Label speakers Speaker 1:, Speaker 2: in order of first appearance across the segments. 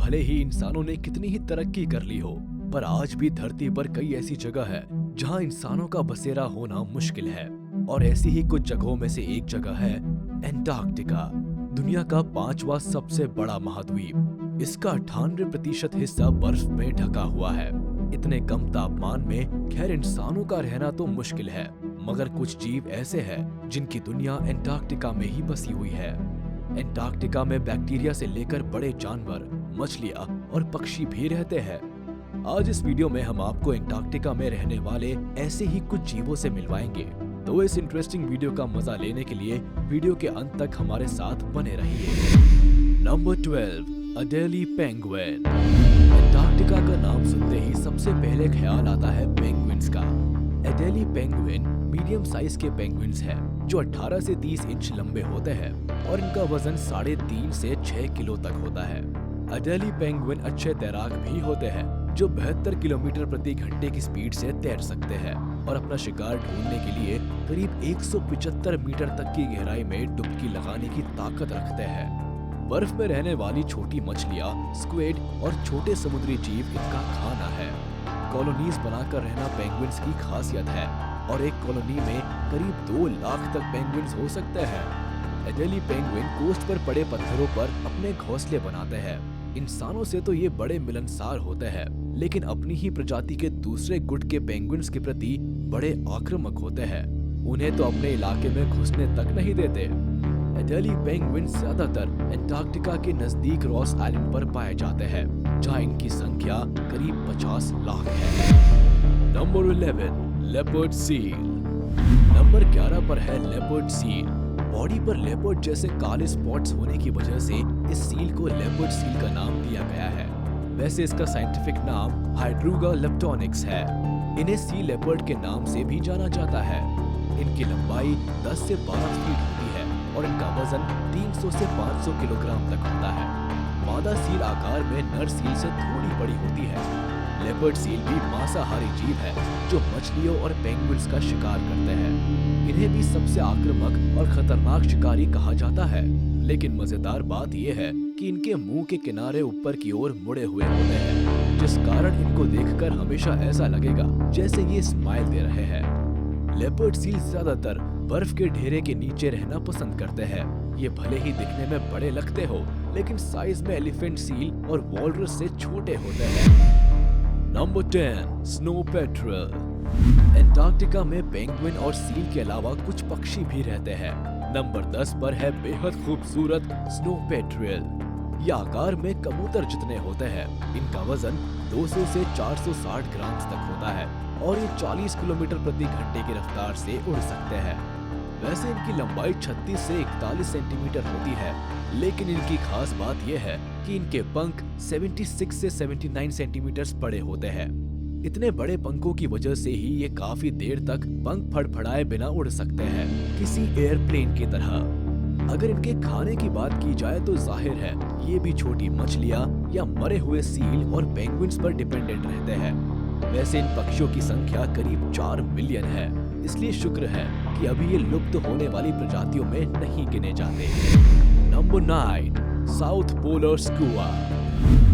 Speaker 1: भले ही इंसानों ने कितनी ही तरक्की कर ली हो, पर आज भी धरती पर कई ऐसी जगह है जहां इंसानों का बसेरा होना मुश्किल है। और ऐसी ही कुछ जगहों में से एक जगह है एंटार्क्टिका, दुनिया का 5वां सबसे बड़ा महाद्वीप। इसका 98% हिस्सा बर्फ में ढका हुआ है। इतने कम तापमान में खैर इंसानों का रहना तो मुश्किल है, मगर कुछ जीव ऐसे हैं जिनकी दुनिया एंटार्क्टिका में ही बसी हुई है। एंटार्क्टिका में बैक्टीरिया से लेकर बड़े जानवर, मछलियां और पक्षी भी रहते हैं। आज इस वीडियो में हम आपको एंटार्क्टिका में रहने वाले ऐसे ही कुछ जीवों से मिलवाएंगे, तो इस इंटरेस्टिंग वीडियो का मजा लेने के लिए वीडियो के अंत तक हमारे साथ बने रहिए। Number 12, अडेली penguin. एंटार्क्टिका का नाम सुनते ही सबसे पहले ख्याल आता है पेंगुइन्स का। एडेली पेंगुइन मीडियम साइज के पेंगुइन्स हैं, जो 18 से 30 इंच लंबे होते हैं और इनका वजन 3.5 से 6 किलो तक होता है। अडेली पेंगुइन अच्छे तैराक भी होते हैं, जो 72 किलोमीटर प्रति घंटे की स्पीड से तैर सकते हैं और अपना शिकार ढूंढने के लिए करीब 175 मीटर तक की गहराई में डुबकी लगाने की ताकत रखते हैं। बर्फ में रहने वाली छोटी मछलियां, स्क्विड और छोटे समुद्री जीव इनका खाना है। कॉलोनीज बनाकर रहना पेंगुइन्स की खासियत है और एक कॉलोनी में करीब 2 लाख तक पेंगुइन्स हो सकते हैं। एडेली पेंगुइन कोस्ट पर पड़े पत्थरों पर अपने घोंसले बनाते हैं। इंसानों से तो ये बड़े मिलनसार होते हैं, लेकिन अपनी ही प्रजाति के दूसरे गुट के पेंगुइन्स के प्रति बड़े आक्रामक होते हैं। उन्हें तो अपने इलाके में घुसने तक नहीं देते। एडेली पेंगुइन ज्यादातर एंटार्क्टिका के नजदीक रॉस आइलैंड पर पाए जाते हैं, जहां इनकी संख्या करीब 50 लाख है। Number 11, leopard seal. नंबर 11 पर है लेपर्ड सील। बॉडी पर लेपर्ड जैसे काले स्पॉट्स होने की वजह से इस सील को लेपर्ड सील का नाम दिया गया है। वैसे इसका साइंटिफिक नाम हाइड्रूगा लेप्टोनिक्स है। इन्हें सी लेपर्ड के नाम से भी जाना जाता है। इनकी लंबाई 10 से 12 फीट होती है और इनका वजन 300 से 500 किलोग्राम तक होता है। मादा सील आकार में नर सील से थोड़ी बड़ी होती है। लेपर्ड सील भी मांसाहारी जीव है, जो मछलियों और पेंगुइन्स का शिकार करते हैं। इन्हें भी सबसे आक्रामक और खतरनाक शिकारी कहा जाता है। लेकिन मजेदार बात यह है कि इनके मुंह के किनारे ऊपर की ओर मुड़े हुए होते हैं, जिस कारण इनको देखकर हमेशा ऐसा लगेगा जैसे ये स्माइल दे रहे हैं। लेपर्ड सील ज्यादातर बर्फ के ढेरे के नीचे रहना पसंद करते हैं। ये भले ही दिखने में बड़े लगते हो, लेकिन साइज में एलिफेंट सील और वॉलरस से छोटे होते हैं। Number 10, snow petrol. एंटार्क्टिका में पेंगुइन और सील के अलावा कुछ पक्षी भी रहते हैं। नंबर 10 पर है बेहद खूबसूरत स्नो पेट्रल। ये आकार में कबूतर जितने होते हैं। इनका वजन 200 से 460 ग्राम तक होता है और ये 40 किलोमीटर प्रति घंटे की रफ्तार से उड़ सकते हैं। वैसे इनकी लंबाई 36 से 41 सेंटीमीटर होती है, लेकिन इनकी खास बात यह है कि इनके पंख 76 से 79 सेंटीमीटर बड़े होते हैं। इतने बड़े पंखों की वजह से ही ये काफी देर तक पंख फड़फड़ाए बिना उड़ सकते हैं, किसी एयरप्लेन की तरह। अगर इनके खाने की बात की जाए तो जाहिर है ये भी छोटी मछलियाँ या मरे हुए सील और पेंगुइन्स पर डिपेंडेंट रहते हैं। वैसे इन पक्षियों की संख्या करीब 4 मिलियन है, इसलिए शुक्र है कि अभी ये लुप्त होने वाली प्रजातियों में नहीं गिने जाते। Number 9, south polar skua.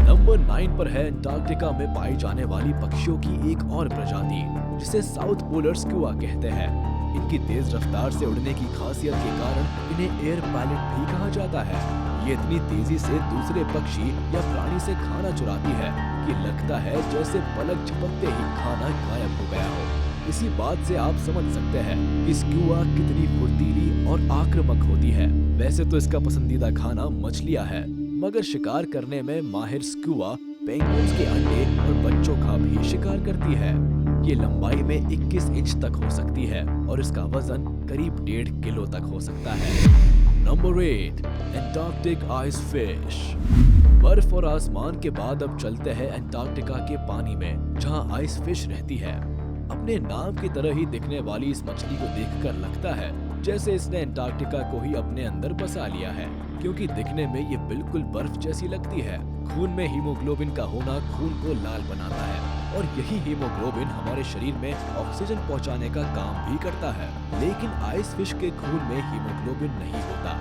Speaker 1: Number 9 पर है एंटार्क्टिका में पाई जाने वाली पक्षियों की एक और प्रजाति, जिसे साउथ पोलर स्कुआ कहते हैं। इनकी तेज रफ्तार से उड़ने की खासियत के कारण इन्हें एयर पायलट भी कहा जाता है। ये इतनी तेजी से दूसरे पक्षी या प्राणी से खाना चुराती है कि लगता है जैसे पलक झपकते ही खाना गायब हो गया हो। इसी बात से आप समझ सकते हैं कि स्क्यूआ कितनी फुर्तीली और आक्रामक होती है। वैसे तो इसका पसंदीदा खाना मछलियां है, मगर शिकार करने में माहिर स्क्यूआ पेंगुइन्स के अंडे और बच्चों का भी शिकार करती है। ये लंबाई में 21 इंच तक हो सकती है और इसका वजन करीब 1.5 किलो तक हो सकता है। Number 8, Antarctic ice fish. बर्फ और आसमान के बाद अब चलते हैं एंटार्क्टिका के पानी में, जहां आइस फिश रहती है। अपने नाम की तरह ही दिखने वाली इस मछली को देखकर लगता है जैसे इसने एंटार्क्टिका को ही अपने अंदर बसा लिया है, क्योंकि दिखने में ये बिल्कुल बर्फ जैसी लगती है। खून में हीमोग्लोबिन का होना खून को लाल बनाता है और यही हीमोग्लोबिन हमारे शरीर में ऑक्सीजन पहुंचाने का काम भी करता है। लेकिन आइस फिश के खून में हीमोग्लोबिन नहीं होता,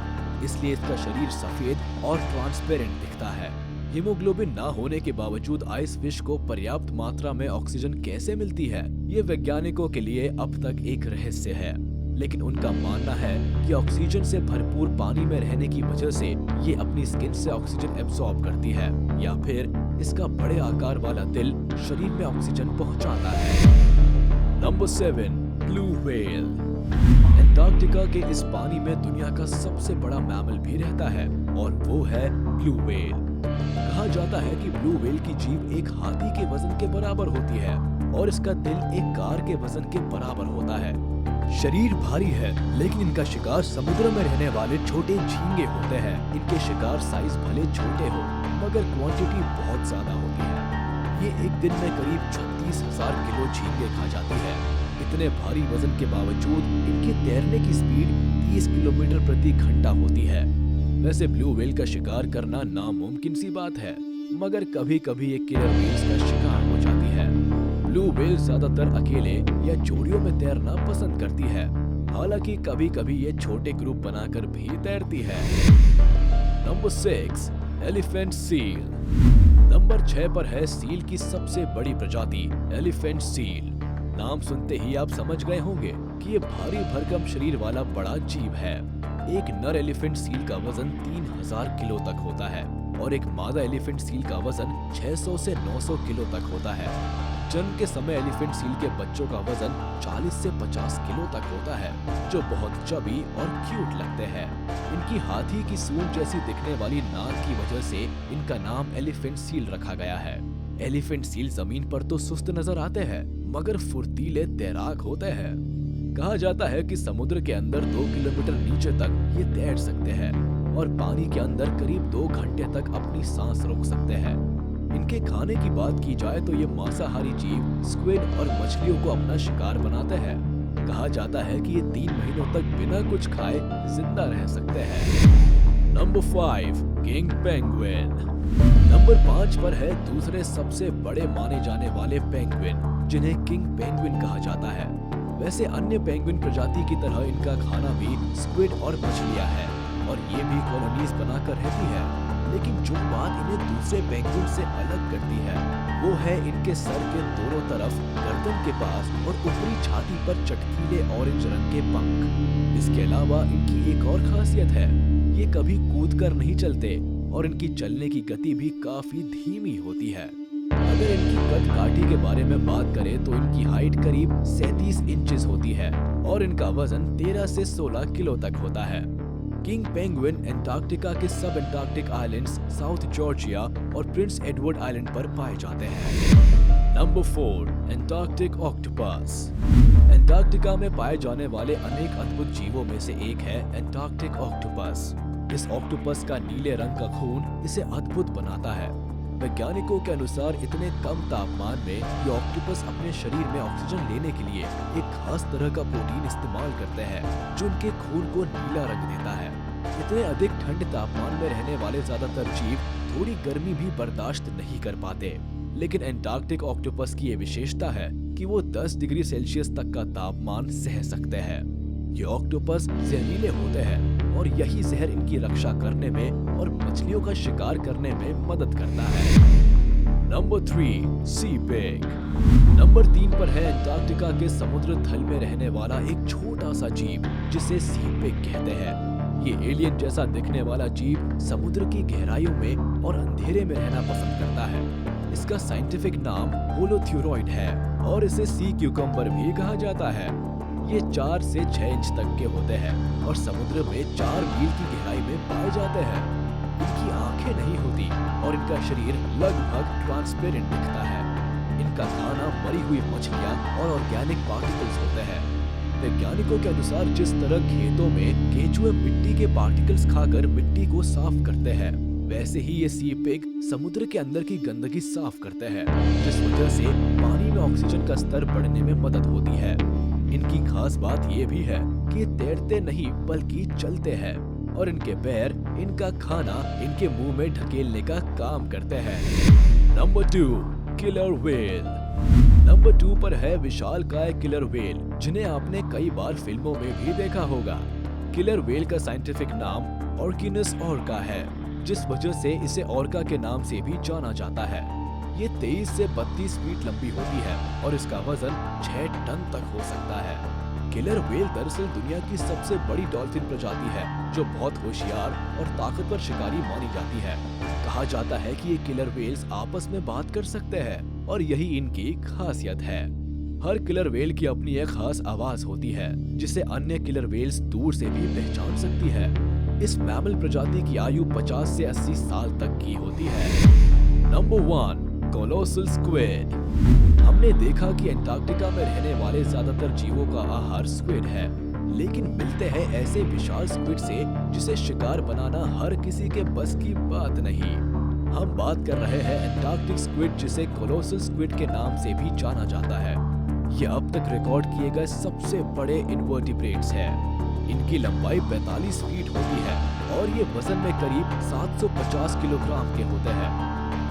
Speaker 1: इसलिए इसका शरीर सफेद और ट्रांसपेरेंट दिखता है। हीमोग्लोबिन ना होने के बावजूद आइस फिश को पर्याप्त मात्रा में ऑक्सीजन कैसे मिलती है, ये वैज्ञानिकों के लिए अब तक एक रहस्य है। लेकिन उनका मानना है कि ऑक्सीजन से भरपूर पानी में रहने की वजह से ये अपनी स्किन से ऑक्सीजन एब्सॉर्ब करती है, या फिर इसका बड़े आकार वाला दिल शरीर में ऑक्सीजन पहुंचाता है। Number 7, blue whale. अंटार्कटिका के इस पानी में दुनिया का सबसे बड़ा मैमल भी रहता है और वो है ब्लू व्हेल। कहा जाता है कि ब्लू व्हेल की जीभ एक हाथी के वजन के बराबर होती है और इसका दिल एक कार के वजन के बराबर होता है। शरीर भारी है, लेकिन इनका शिकार समुद्र में रहने वाले छोटे झींगे होते हैं। इनके शिकार साइज भले छोटे हो, मगर क्वांटिटी बहुत ज्यादा होती है। ये एक दिन में करीब 36,000 किलो झींगे खा जाती है। इतने भारी वजन के बावजूद इनके तैरने की स्पीड 30 किलोमीटर प्रति घंटा होती है। वैसे ब्लू व्हेल का शिकार करना नामुमकिन सी बात है, मगर कभी कभी ये किलर व्हेल्स का शिकार हो जाती है। ब्लू व्हेल ज्यादातर अकेले या जोड़ियों में तैरना पसंद करती है, हालांकि कभी कभी ये छोटे ग्रुप बनाकर भी तैरती है। Number 6, elephant seal. नंबर 6 पर है सील की सबसे बड़ी प्रजाति एलिफेंट सील। नाम सुनते ही आप समझ गए होंगे कि ये भारी भरकम शरीर वाला बड़ा जीव है। एक नर एलिफेंट सील का वजन 3000 किलो तक होता है और एक मादा एलिफेंट सील का वजन 600 से 900 किलो तक होता है। जन्म के समय एलिफेंट सील के बच्चों का वजन 40 से 50 किलो तक होता है, जो बहुत चबी और क्यूट लगते हैं। इनकी हाथी की सूंड जैसी दिखने वाली नाक की वजह से इनका नाम एलिफेंट सील रखा गया है। एलिफेंट सील जमीन पर तो सुस्त नजर आते हैं, मगर फुर्तीले तैराक होते हैं। कहा जाता है कि समुद्र के अंदर 2 किलोमीटर नीचे तक ये तैर सकते हैं और पानी के अंदर करीब 2 घंटे तक अपनी सांस रोक सकते हैं। इनके खाने की बात की जाए तो ये मांसाहारी जीव स्क्विड और मछलियों को अपना शिकार बनाते हैं। कहा जाता है कि ये 3 महीनों तक बिना कुछ खाए जिंदा रह सकते हैं। Number 5, king penguin. नंबर 5 पर है दूसरे सबसे बड़े माने जाने वाले पेंगुइन, जिन्हें किंग पेंगुइन कहा जाता है। वैसे अन्य पेंगुइन प्रजाति की तरह इनका खाना भी स्क्विड और मछलियां है और ये भी कॉलोनीज बनाकर रहती है। लेकिन जो बात इन्हें दूसरे पेंगुइन से अलग करती है वो है इनके सर के दोनों तरफ गर्दन के पास और ऊपरी छाती पर चटकीले ऑरेंज रंग के पंख। इसके अलावा इनकी एक और खासियत है, ये कभी कूद कर नहीं चलते और इनकी चलने की गति भी काफी धीमी होती है। अगर इनकी कद काठी के बारे में बात करें तो इनकी हाइट करीब 37 इंचेस होती है और इनका वजन 13 से 16 किलो तक होता है। किंग पेंगुइन अंटार्कटिका के सब अंटार्कटिक आइलैंड्स, साउथ जॉर्जिया और प्रिंस एडवर्ड आइलैंड पर पाए जाते हैं। Number 4, Antarctic octopus. अंटार्कटिका में पाए जाने वाले अनेक अद्भुत जीवों में से एक है अंटार्कटिक ऑक्टोपस। इस ऑक्टोपस का नीले रंग का खून इसे अद्भुत बनाता है। वैज्ञानिकों के अनुसार इतने कम तापमान में ये ऑक्टोपस अपने शरीर में ऑक्सीजन लेने के लिए एक खास तरह का प्रोटीन इस्तेमाल करते हैं, जो उनके खून को नीला रंग देता है। इतने अधिक ठंड तापमान में रहने वाले ज्यादातर जीव थोड़ी गर्मी भी बर्दाश्त नहीं कर पाते, लेकिन अंटार्कटिक ऑक्टोपस की ये विशेषता है कि वो 10 डिग्री सेल्सियस तक का तापमान सह सकते हैं। ये ऑक्टोपस जहरीले होते हैं और यही जहर इनकी रक्षा करने में और मछलियों का शिकार करने में मदद करता है। नंबर 3, सी पिग। नंबर 3 पर है अंटार्कटिका के समुद्र तल में रहने वाला एक छोटा सा जीव जिसे सी पिग कहते हैं। ये एलियन जैसा दिखने वाला जीव समुद्र की गहराइयों में और अंधेरे में रहना पसंद करता है। इसका साइंटिफिक नाम होलोथ्यूरॉइड है और इसे सी क्यूकम्बर भी कहा जाता है। ये 4 से 6 इंच तक के होते हैं और समुद्र में 4 मील की गहराई में पाए जाते हैं। इनकी आंखें नहीं होती और इनका शरीर लगभग ट्रांसपेरेंट दिखता है। इनका खाना मरी हुई मछलियां और ऑर्गेनिक पार्टिकल्स होते हैं। वैज्ञानिकों के अनुसार जिस तरह खेतों में केंचुए मिट्टी के पार्टिकल्स खाकर मिट्टी को साफ करते हैं, वैसे ही ये सी पिग समुद्र के अंदर की गंदगी साफ करते हैं, जिस वजह से पानी में ऑक्सीजन का स्तर बढ़ने में मदद होती है। इनकी खास बात ये भी है कि तैरते नहीं बल्कि चलते हैं और इनके पैर इनका खाना इनके मुंह में ढकेलने का काम करते हैं। Number 2, killer whale. नंबर 2 पर है विशालकाय किलर व्हेल, जिन्हें आपने कई बार फिल्मों में भी देखा होगा। किलर व्हेल का साइंटिफिक नाम ऑर्किनस ऑर्का है, जिस वजह से इसे ऑर्का के नाम से भी जाना जाता है। ये 23 से 32 फीट लंबी होती है और इसका वजन 6 टन तक हो सकता है। किलर व्हेल दरअसल दुनिया की सबसे बड़ी डॉल्फिन प्रजाति है, जो बहुत होशियार और ताकतवर शिकारी मानी जाती है। कहा जाता है कि ये किलर व्हेल्स आपस में बात कर सकते हैं और यही इनकी खासियत है। हर किलर व्हेल की अपनी एक खास आवाज होती है, जिसे अन्य किलर व्हेल्स दूर से भी पहचान सकती है। इस मैमल प्रजाति की आयु 50 से 80 साल तक की होती है। Number 1, colossal squid. हमने देखा कि अंटार्कटिका में रहने वाले ज्यादातर जीवों का आहार स्क्विड है, लेकिन मिलते हैं ऐसे विशाल स्क्विड से जिसे शिकार बनाना हर किसी के बस की बात नहीं। हम बात कर रहे हैं अंटार्कटिक स्क्विड, जिसे कोलोसल स्क्विड के नाम से भी जाना जाता है। ये अब तक रिकॉर्ड किए गए सबसे बड़े इनवर्टिब्रेट्स हैं। इनकी लंबाई 45 फीट होती है और ये वजन में करीब 750 किलोग्राम के होते हैं।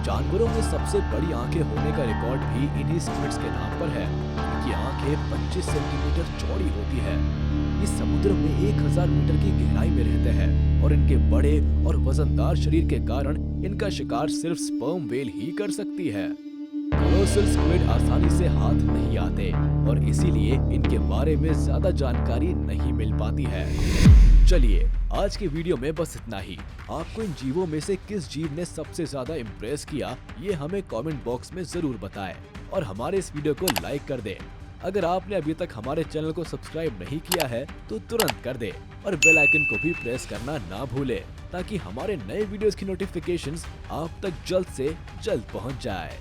Speaker 1: जानवरों में सबसे बड़ी आंखें होने का रिकॉर्ड भी इन्हीं स्क्विड्स के नाम पर है। इनकी आंखें 25 सेंटीमीटर चौड़ी होती है। ये समुद्र में 1000 मीटर की गहराई में रहते हैं और इनके बड़े और वजनदार शरीर के कारण इनका शिकार सिर्फ स्पर्म व्हेल ही कर सकती है। कोलोसल स्क्विड आसानी से हाथ नहीं आते और इसीलिए इनके बारे में ज्यादा जानकारी नहीं मिल पाती है। चलिए, आज के वीडियो में बस इतना ही। आपको इन जीवों में से किस जीव ने सबसे ज्यादा इम्प्रेस किया, ये हमें कमेंट बॉक्स में जरूर बताएं और हमारे इस वीडियो को लाइक कर दें। अगर आपने अभी तक हमारे चैनल को सब्सक्राइब नहीं किया है तो तुरंत कर दें और बेल आइकन को भी प्रेस करना ना भूलें, ताकि हमारे नए वीडियोस की नोटिफिकेशंस आप तक जल्द से जल्द पहुंच जाए।